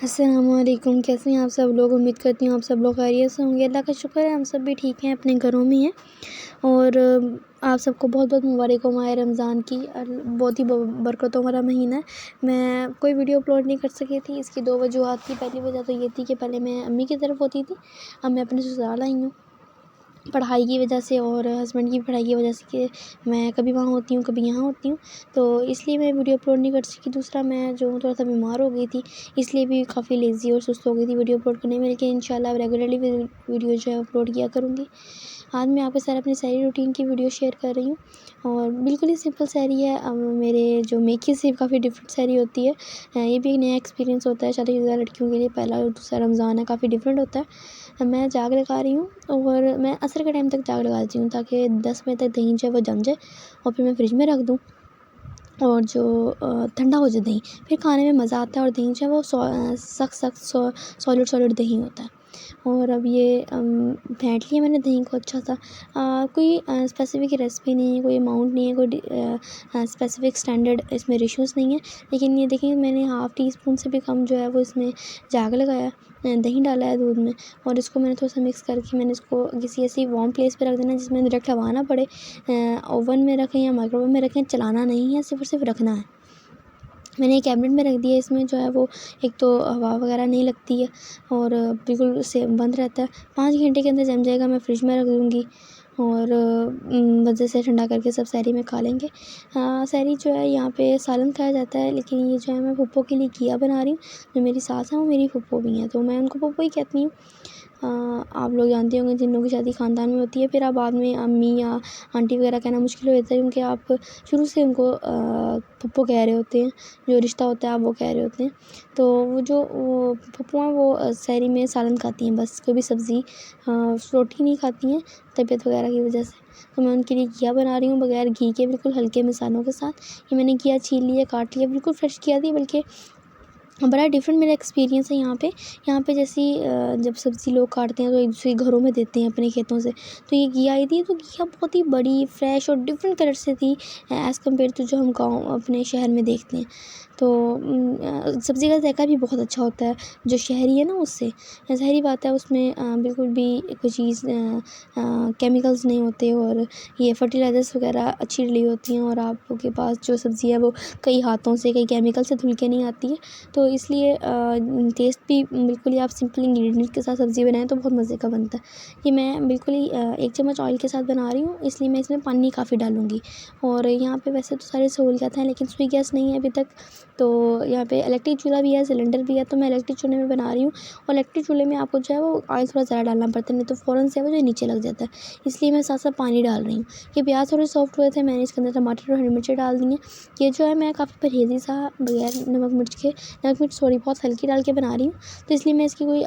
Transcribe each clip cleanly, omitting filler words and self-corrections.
अस्सलामुअलैकुम। कैसे हैं आप सब लोग? उम्मीद करती हूँ आप सब लोग खैरियत से होंगे। अल्लाह का शुक्र है हम सब भी ठीक हैं, अपने घरों में हैं। और आप सबको बहुत बहुत मुबारक हो माह रमज़ान की। बहुत ही बरकतों वाला महीना है। मैं कोई वीडियो अपलोड नहीं कर सकी थी, इसकी दो वजूहत थी। पहली वजह तो ये थी कि पहले मैं अम्मी की तरफ होती थी, अब मैं अपने ससुराल आई हूँ पढ़ाई की वजह से और हस्बैंड की पढ़ाई की वजह से कि मैं कभी वहाँ होती हूँ कभी यहाँ होती हूँ, तो इसलिए मैं वीडियो अपलोड नहीं कर सकी। दूसरा मैं जो थोड़ा सा बीमार हो गई थी, इसलिए भी काफ़ी लेज़ी और सुस्त हो गई थी वीडियो अपलोड करने में। लेकिन इंशाल्लाह रेगुलरली वीडियो जो है अपलोड किया करूँगी। आज मैं आपके साथ अपनी सहरी रूटीन की वीडियो शेयर कर रही हूँ और बिल्कुल ही सिंपल सहरी है। मेरे जो मेकी से काफ़ी डिफरेंट सहरी होती है। ये भी एक नया एक्सपीरियंस होता है शादीशुदा लड़कियों के लिए। पहला और दूसरा रमज़ान है, काफ़ी डिफरेंट होता है। मैं जाग लगा रही हूँ और मैं असर के टाइम तक जाग लगाती हूँ ताकि 10 बजे तक दही जो है वो जम जाए और फिर मैं फ्रिज में रख दूँ और जो ठंडा हो जाए दही, फिर खाने में मज़ा आता है। और दही जो है वो सख्त सॉलिड दही होता है। और अब ये फेंट लिया मैंने दही को अच्छा सा। कोई स्पेसिफ़िक रेसिपी नहीं है, कोई अमाउंट नहीं है, कोई स्पेसिफ़िक स्टैंडर्ड इसमें रेशियोज़ नहीं है। लेकिन ये देखिए मैंने हाफ़ टी स्पून से भी कम जो है वो इसमें जाग लगाया, दही डाला है दूध में और इसको मैंने थोड़ा सा मिक्स करके मैंने इसको किसी ऐसी वार्म प्लेस पे रख देना जिसमें डायरेक्ट हवा ना पड़े। ओवन में रखें या माइक्रोवेव में रखें, चलाना नहीं है, सिर्फ़ और सिर्फ रखना है। मैंने एक कैबिनेट में रख दिया। इसमें जो है वो एक तो हवा वगैरह नहीं लगती है और बिल्कुल से बंद रहता है। 5 घंटे के अंदर जम जाएगा। मैं फ्रिज में रख दूँगी और मज़े से ठंडा करके सब सहरी में खा लेंगे। सहरी जो है यहाँ पे सालन खाया जाता है, लेकिन ये जो है मैं फूफो के लिए घिया बना रही हूँ। जो मेरी सास हैं वो मेरी फूफो भी हैं, तो मैं उनको फूफो ही कहती हूँ। आप लोग जानते होंगे जिन लोगों की शादी ख़ानदान में होती है, फिर आप बाद में अम्मी या आंटी वगैरह कहना मुश्किल हो जाता है क्योंकि आप शुरू से उनको फूफो कह रहे होते हैं। जो रिश्ता होता है आप वो कह रहे होते हैं। तो वो फूफो हैं वो सहरी में सालन खाती हैं, बस कोई भी सब्ज़ी रोटी नहीं खाती हैं तबीयत वगैरह की वजह से। तो मैं उनके लिए घिया बना रही हूँ बगैर घी के, बिल्कुल हल्के मसालों के साथ। ये मैंने घिया छील लिया, काट लिया, बिल्कुल फ्रेश घिया थी। बल्कि बड़ा डिफरेंट मेरा एक्सपीरियंस है यहाँ पे जैसे जब सब्ज़ी लोग काटते हैं तो एक दूसरे के घरों में देते हैं अपने खेतों से। तो ये घिया आई थी, तो घिया बहुत ही बड़ी फ्रेश और डिफरेंट कलर से थी एज़ कम्पेयर टू जो हम गाँव अपने शहर में देखते हैं। तो सब्ज़ी का ज़ायका भी बहुत अच्छा होता है जो शहरी है ना उससे। ज़ाहिरी बात है उसमें बिल्कुल भी कोई चीज़ केमिकल्स नहीं होते और ये फर्टिलाइज़र्स वगैरह अच्छी डली होती हैं और आपके पास जो सब्ज़ी है वो कई हाथों से कई केमिकल से धुल के नहीं आती है। तो इसलिए टेस्ट भी बिल्कुल ही आप सिंपल इंग्रेडिएंट्स के साथ सब्ज़ी बनाएं तो बहुत मज़े का बनता है। ये मैं बिल्कुल ही 1 चम्मच ऑयल के साथ बना रही हूँ, इसलिए मैं इसमें पानी काफ़ी डालूँगी। और यहाँ पे वैसे तो सारी सहूलियत हैं लेकिन सुई गैस नहीं है अभी तक, तो यहाँ पे इलेक्ट्रिक चूल्हा भी है, सिलेंडर भी है, तो मैं इलेक्ट्रिक चूल्हे में बना रही हूँ। और इलेक्ट्रिक चूल्हे में आपको जो है वो ऑयल थोड़ा ज़्यादा डालना पड़ता है, नहीं तो फ़ौरन से वो जो नीचे लग जाता है। इसलिए मैं साथ साथ पानी डाल रही हूँ। ये प्याज़ थोड़े सॉफ्ट हुए थे, मैंने इसके अंदर टमाटर और हरी मिर्ची डाल दी हैं। ये जो है मैं काफ़ी परहेज़ी सा बगैर नमक मिर्च थोड़ी बहुत हल्की डाल के बना रही हूँ, तो इसलिए मैं इसकी कोई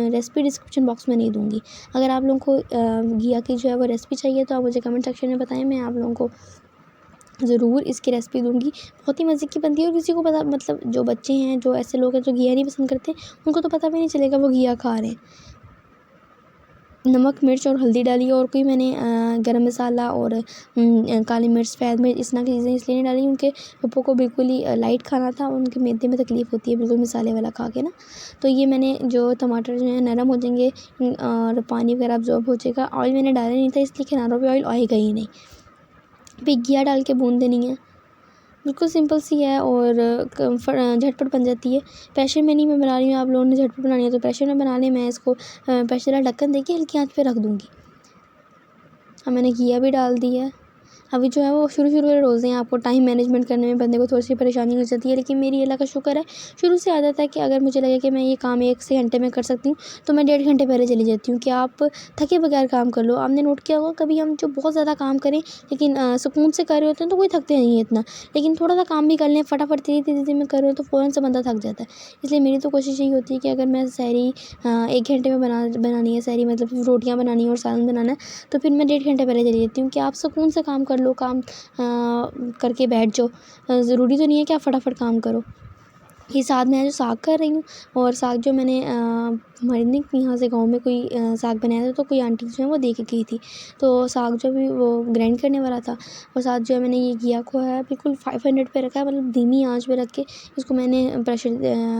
रेसिपी डिस्क्रिप्शन बॉक्स में नहीं दूँगी। अगर आप लोगों को घिया की जो है वो रेसिपी चाहिए तो आप मुझे कमेंट सेक्शन में बताएं, मैं आप लोगों को ज़रूर इसकी रेसिपी दूँगी। बहुत ही मज़े की बनती है और किसी को पता, मतलब जो बच्चे हैं, जो ऐसे लोग हैं जो घिया नहीं पसंद करते, उनको तो पता भी नहीं चलेगा वो घिया खा रहे हैं। नमक मिर्च और हल्दी डाली और कोई मैंने गरम मसाला और काली मिर्च सफ़ेद मिर्च इस तरह की चीज़ें इसलिए नहीं डाली क्योंकि पप्पू को बिल्कुल ही लाइट खाना था, उनके मैदे में तकलीफ़ होती है बिल्कुल मसाले वाला खा के ना। तो ये मैंने जो टमाटर जो है नरम हो जाएंगे और पानी वगैरह अब्जॉर्ब हो जाएगा। ऑयल मैंने डाला नहीं था इसलिए किनारों पे ऑयल आएगा ही नहीं। फिर घिया डाल के भून देनी है, बिल्कुल सिंपल सी है और झटपट बन जाती है। प्रेशर में नहीं मैं बना रही हूँ, आप लोगों ने झटपट बनानी है तो प्रेशर में बना लें। मैं इसको प्रेशर वाला ढक्कन देके हल्की आंच पे रख दूँगी। अब मैंने घिया भी डाल दी है। अभी जो है वो शुरू के रोज़े हैं, आपको टाइम मैनेजमेंट करने में बंदे को थोड़ी सी परेशानी हो जाती है, लेकिन मेरी अल्लाह का शुक्र है शुरू से आदत है कि अगर मुझे लगे कि मैं ये काम 1 से घंटे में कर सकती हूँ तो मैं 1.5 घंटे पहले चली जाती हूँ कि आप थके बगैर काम कर लो। आपने नोट किया होगा कभी हम जो बहुत ज़्यादा काम करें लेकिन सुकून से कर रहे होते हैं तो कोई थकते नहीं है इतना, लेकिन थोड़ा सा काम भी कर लें फटाफट धीरे में कर रहे हो तो फ़ौरन से बंदा थक जाता है। इसलिए मेरी तो कोशिश यही होती है कि अगर मैं सहरी 1 घंटे में बनानी है सहरी, मतलब रोटियाँ बनानी है और सालन बनाना है, तो फिर मैं 1.5 घंटे पहले चली जाती हूँ कि आप सुकून से काम कर लो, काम करके बैठ जाओ। ज़रूरी तो नहीं है कि आप फटाफट काम करो। ये साथ में है जो साग कर रही हूँ। और साग जो मैंने हमारे यहाँ से गाँव में कोई साग बनाया था, तो कोई आंटी जो है वो दे के गई थी। तो साग जो भी वो ग्राइंड करने वाला था, और साथ जो है मैंने ये घिया को है बिल्कुल 500 पे रखा है, मतलब धीमी आँच पे रख के इसको मैंने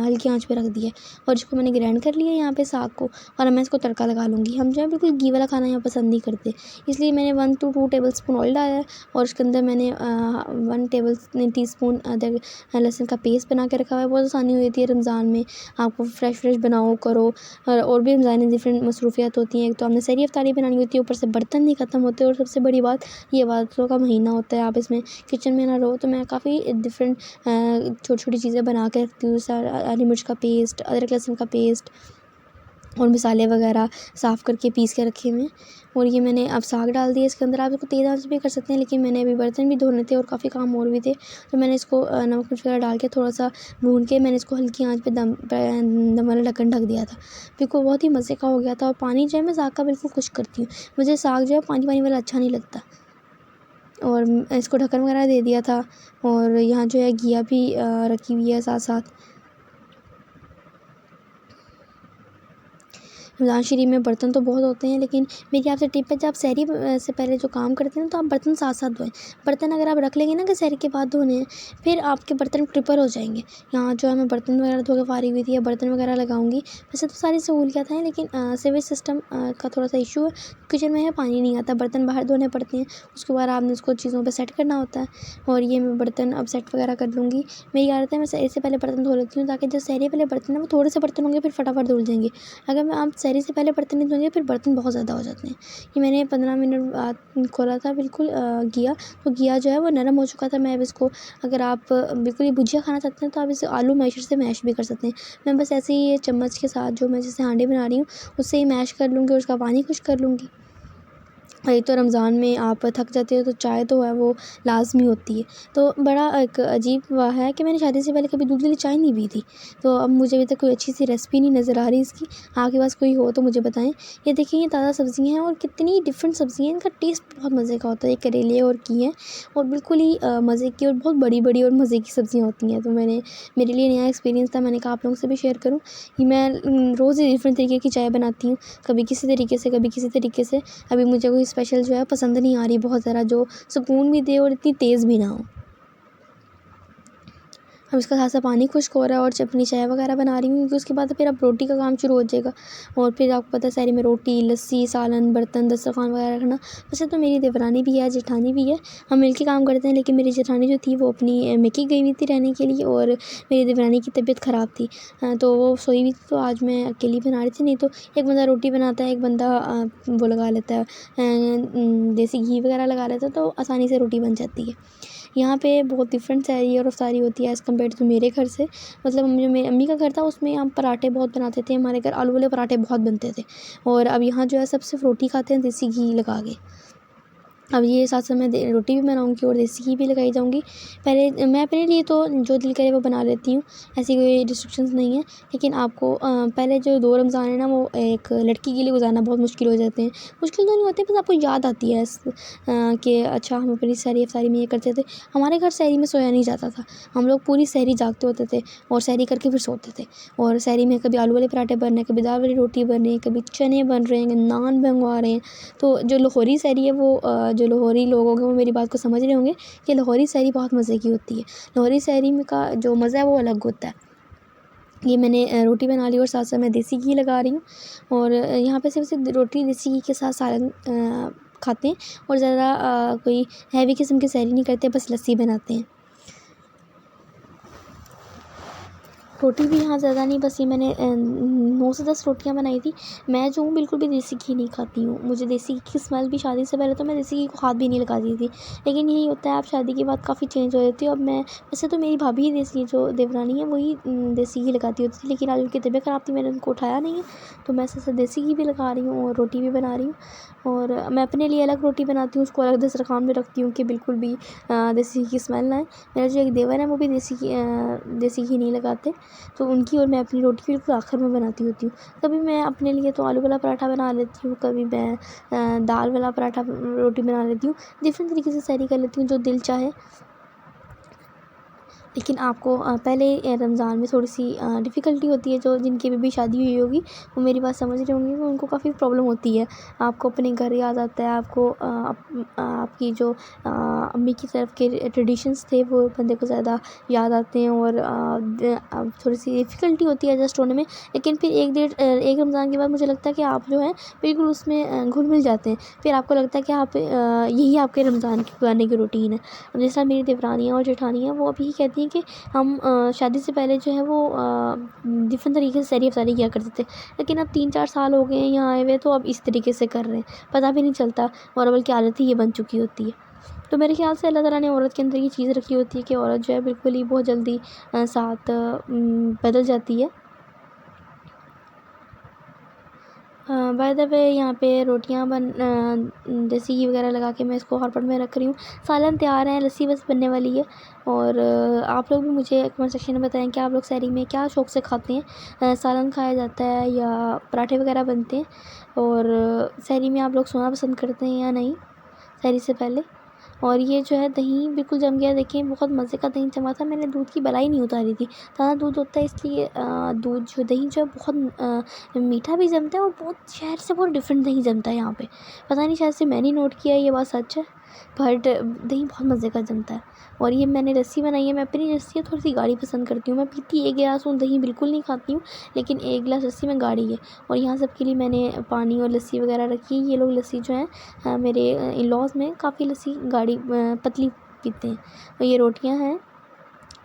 हल्की आँच पे रख दिया है। और इसको मैंने ग्राइंड कर लिया यहाँ पे साग को, और अब मैं इसको तड़का लगा लूँगी। हम जो है बिल्कुल घी वाला खाना यहाँ पसंद नहीं करते, इसलिए मैंने 1 to 2 टेबलस्पून ऑयल डाला है, और उसके अंदर मैंने 1 टीस्पून अदरक लहसुन का पेस्ट बना के रखा हुआ है। बहुत आसानी हो जाती है रमज़ान में, आपको फ्रेश बनाओ करो। और भी रमज़ान में डिफरेंट मसरूफियात होती हैं। एक तो हमने सहरी इफ्तारी बनानी होती है, ऊपर से बर्तन नहीं ख़त्म होते, और सबसे बड़ी बात ये इबादतों का महीना होता है, आप इसमें किचन में ना रहो। तो मैं काफ़ी डिफरेंट छोटी छोटी चीज़ें बना के रखती हूँ। हरी मिर्च का पेस्ट, अदरक लहसुन का पेस्ट, और मसाले वगैरह साफ़ करके पीस के रखे हुए हैं। और ये मैंने अब साग डाल दिया इसके अंदर। आप इसको तेज़ आंच भी कर सकते हैं, लेकिन मैंने अभी बर्तन भी धोने थे और काफ़ी काम और भी थे, तो मैंने इसको नमक मिर्च वगैरह डाल के थोड़ा सा भून के मैंने इसको हल्की आंच पे दम वाला ढक्कन ढक दिया था। बिल्कुल बहुत ही मज़े का हो गया था। और पानी जो है मैं साग का बिल्कुल खुश करती हूँ, मुझे साग जो है पानी पानी वाला अच्छा नहीं लगता। और इसको ढक्कन वगैरह दे दिया था। और यहाँ जो है घिया भी रखी हुई है साथ साथ। रमज़ान शरीफ में बर्तन तो बहुत होते हैं, लेकिन मेरी आपसे टिप है, जब आप सहरी से पहले जो काम करते हैं तो आप बर्तन साथ साथ धोएं। बर्तन अगर आप रख लेंगे ना कि सहरी के बाद धोने हैं, फिर आपके बर्तन ट्रिपर हो जाएंगे। यहाँ जो है मैं बर्तन वगैरह धो के फारी हुई थी, या बर्तन वगैरह लगाऊंगी। वैसे तो सारी सहूलियत हैं, लेकिन सीवेज सिस्टम का थोड़ा सा इशू है। किचन में है पानी नहीं आता, बर्तन बाहर धोने पड़ते हैं, उसके बाद आपने उसको चीज़ों पर सेट करना होता है। और ये मैं बर्तन अब सेट वगैरह कर लूँगी। मेरी आदत है मैं सहरी से पहले बर्तन धो लेती हूँ, ताकि जो सहरी वाले बर्तन हैं वो थोड़े से बर्तन होंगे फिर फटाफट धुल जाएंगे। अगर मैं आप सहरी से पहले बर्तन नहीं धोएंगे, फिर बर्तन बहुत ज़्यादा हो जाते हैं। ये मैंने 15 मिनट बाद खोला था बिल्कुल घिया, तो घिया जो है वो नरम हो चुका था। मैं अब इसको, अगर आप बिल्कुल ये भुजिया खाना चाहते हैं तो आप इसे आलू मैशर से मैश भी कर सकते हैं। मैं बस ऐसे ही ये चम्मच के साथ, जो मैं जैसे हांडी बना रही हूँ उससे ही मैश कर लूँगी, और उसका पानी खुश कर लूँगी। एक तो रमज़ान में आप थक जाते हो तो चाय तो है वो लाज़मी होती है। तो बड़ा एक अजीब हुआ है कि मैंने शादी से पहले कभी दूध वाली चाय नहीं पी थी। तो अब मुझे अभी तक कोई अच्छी सी रेसिपी नहीं नज़र आ रही इसकी। आपके पास कोई हो तो मुझे बताएं। ये देखिए, ये ताज़ा सब्ज़ियाँ हैं, और कितनी डिफरेंट सब्ज़ियाँ हैं, इनका टेस्ट बहुत मज़े का होता है। ये करेले और की हैं, और बिल्कुल ही मज़े की और बहुत बड़ी बड़ी और मज़े की सब्ज़ियाँ होती हैं। तो मेरे लिए नया एक्सपीरियंस था, मैंने कहा आप लोगों से भी शेयर करूँ। ये मैं रोज़ ही डिफरेंट तरीके की चाय बनाती हूँ, कभी किसी तरीके से, कभी किसी तरीके से। अभी मुझे कोई स्पेशल जो है पसंद नहीं आ रही बहुत ज़रा, जो सुकून भी दे और इतनी तेज़ भी ना हो। अब इसका साथ-साथ पानी खुश्क हो रहा है, और अपनी चाय वगैरह बना रही हूँ, क्योंकि उसके बाद फिर अब रोटी का काम शुरू हो जाएगा। और फिर आपको पता है सहरी में रोटी, लस्सी, सालन, बर्तन, दस्तरख़्वान वगैरह रखना। वैसे तो मेरी देवरानी भी है, जेठानी भी है, हम मिल के काम करते हैं, लेकिन मेरी जेठानी जो थी वो अपनी मेके गई हुई थी रहने के लिए, और मेरी देवरानी की तबीयत ख़राब थी। तो वो सोई हुई थी, तो आज मैं अकेली बना रही थी। नहीं तो एक बंदा रोटी बनाता है, एक बंदा वो लगा लेता है, देसी घी वगैरह लगा लेता है, तो आसानी से रोटी बन जाती है। यहाँ पे बहुत डिफरेंट सहरी और इफ्तारी होती है एज़ कम्पेयर टू मेरे घर से। मतलब जो मेरी अम्मी का घर था उसमें हम पराठे बहुत बनाते थे, हमारे घर आलू वाले पराठे बहुत बनते थे। और अब यहाँ जो है सब सिर्फ रोटी खाते हैं देसी घी लगा के। अब ये साथ-साथ मैं रोटी भी बनाऊँगी और देसी घी भी लगाई जाऊँगी। पहले मैं अपने लिए तो जो दिल करे वो बना लेती हूँ, ऐसी कोई रिस्ट्रिक्शंस नहीं है। लेकिन आपको पहले जो 2 रमज़ान है ना, वो एक लड़की के लिए गुज़ारना बहुत मुश्किल हो जाते हैं। मुश्किल तो नहीं होते, बस आपको याद आती है कि अच्छा हम अपनी सहरी इफ्तारी में ये करते थे। हमारे घर सहरी में सोया नहीं जाता था। हम लोग पूरी सहरी जागते होते थे, और सहरी करके फिर सोते थे। और सहरी में कभी आलू वाले पराठे बन रहे हैं, कभी दाल वाली रोटी बन रही है, कभी चने बन रहे हैं, नान बनवा रहे हैं। तो जो लाहौरी सहरी है वो जो लाहौरी लोग होंगे वो मेरी बात को समझ रहे होंगे कि लाहौरी सहरी बहुत मज़े की होती है। लाहौरी सहरी में का जो मज़ा है वो अलग होता है। ये मैंने रोटी बना ली, और साथ साथ मैं देसी घी लगा रही हूँ। और यहाँ पे सिर्फ रोटी देसी घी के साथ सालन खाते हैं, और ज़्यादा कोई हैवी किस्म की सहरी नहीं करते, बस लस्सी बनाते हैं। रोटी भी यहाँ ज़्यादा नहीं, बस ये मैंने 9 से 10 रोटियाँ बनाई थी। मैं जो हूँ बिल्कुल भी देसी घी नहीं खाती हूँ, मुझे देसी घी की स्मेल भी, शादी से पहले तो मैं देसी घी को हाथ भी नहीं लगाती थी। लेकिन यही होता है, आप शादी के बाद काफ़ी चेंज हो जाती हो। अब मैं, वैसे तो मेरी भाभी ही देसी, जो देवरानी है वही देसी घी लगाती होती थी, लेकिन आज उनकी तबीयत ख़राब थी, मैंने उनको उठाया नहीं है, तो मैं साथ देसी घी भी लगा रही हूँ और रोटी भी बना रही हूँ। और मैं अपने लिए अलग रोटी बनाती हूँ, उसको अलग दस्तरख़्वान में रखती हूँ कि बिल्कुल भी देसी घी की स्मेल ना आए। मेरा जो एक देवर है वो भी देसी घी नहीं लगाते, तो उनकी और मैं अपनी रोटी बिल्कुल आखिर में बनाती होती हूँ। कभी मैं अपने लिए तो आलू वाला पराठा बना लेती हूँ, कभी मैं दाल वाला पराठा रोटी बना लेती हूँ। डिफरेंट तरीके से सहरी कर लेती हूँ, जो दिल चाहे। लेकिन आपको पहले रमज़ान में थोड़ी सी डिफ़िकल्टी होती है। जो जिनकी अभी शादी हुई होगी वो मेरी बात समझ रहे होंगे कि उनको काफ़ी प्रॉब्लम होती है। आपको अपने घर याद आता है, आपको आपकी जो अम्मी की तरफ के ट्रेडिशंस थे वो बंदे को ज़्यादा याद आते हैं और थोड़ी सी डिफ़िकल्टी होती है एडजस्ट होने में। लेकिन फिर एक रमज़ान के बाद मुझे लगता है कि आप जो है बिल्कुल उसमें घुल-मिल जाते हैं। फिर आपको लगता है कि आप यही आपके रमज़ान के खाने की रूटीन है। अब जैसा मेरी देवरानियाँ और जेठानियाँ वो अभी कहती हैं कि हम शादी से पहले जो है वो डिफ़रेंट तरीके से सहरी अफ़्तारी किया करते थे। लेकिन अब 3-4 साल हो गए हैं यहाँ आए हुए, तो अब इस तरीके से कर रहे हैं, पता भी नहीं चलता और बल्कि आदत ही ये बन चुकी होती है। तो मेरे ख़्याल से अल्लाह ताला ने औरत के अंदर ये चीज़ रखी होती है कि औरत जो है बिल्कुल ही बहुत जल्दी साथ बदल जाती है। बाय द वे यहाँ पे रोटियाँ जैसे घी वगैरह लगा के मैं इसको हॉटपॉट में रख रही हूँ। सालन तैयार है, लस्सी बस बनने वाली है। और आप लोग भी मुझे कमेंट सेक्शन में बताएं कि आप लोग सहरी में क्या शौक़ से खाते हैं। सालन खाया जाता है या पराठे वगैरह बनते हैं। और सहरी में आप लोग सोना पसंद करते हैं या नहीं सहरी से पहले। और ये जो है दही बिल्कुल जम गया, देखिए बहुत मज़े का दही जमा था। मैंने दूध की बलाई नहीं उतारी थी, ज़्यादा दूध होता है इसलिए दूध जो दही जो है बहुत मीठा भी जमता है और बहुत शहर से बहुत डिफरेंट दही जमता है यहाँ पे। पता नहीं शायद से मैंने नोट किया है, ये बात सच है, बट दही बहुत मज़े का जमता है। और ये मैंने लस्सी बनाई है, मैं अपनी लस्सी थोड़ी सी गाढ़ी पसंद करती हूँ। मैं पीती एक गिलास हूँ, दही बिल्कुल नहीं खाती हूँ, लेकिन एक गिलास लस्सी में गाढ़ी है। और यहाँ सबके लिए मैंने पानी और लस्सी वगैरह रखी है। ये लोग लस्सी जो है मेरे इन-लॉज़ में काफ़ी लस्सी गाढ़ी पतली पीते हैं। और ये रोटियाँ हैं,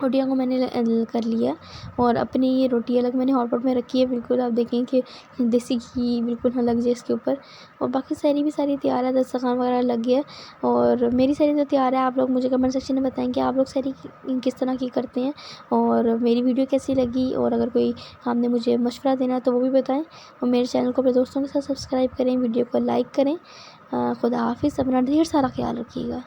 रोटियों को मैंने कर लिया और अपनी ये रोटी अलग मैंने हॉटपॉट में रखी है। बिल्कुल आप देखें कि देसी घी बिल्कुल ना लग जाए इसके ऊपर। और बाकी सहरी भी सारी तैयार है, दस्तरख़्वान वगैरह लग गया है और मेरी सहरी तो तैयार है। आप लोग मुझे कमेंट सेक्शन में बताएं कि आप लोग सहरी किस तरह की करते हैं और मेरी वीडियो कैसी लगी। और अगर कोई आपने मुझे मशवरा देना है तो वो भी बताएं। और मेरे चैनल को अपने दोस्तों के साथ सब्सक्राइब करें, वीडियो को लाइक करें। खुदा हाफ़िज़, अपना ढेर सारा ख्याल रखिएगा।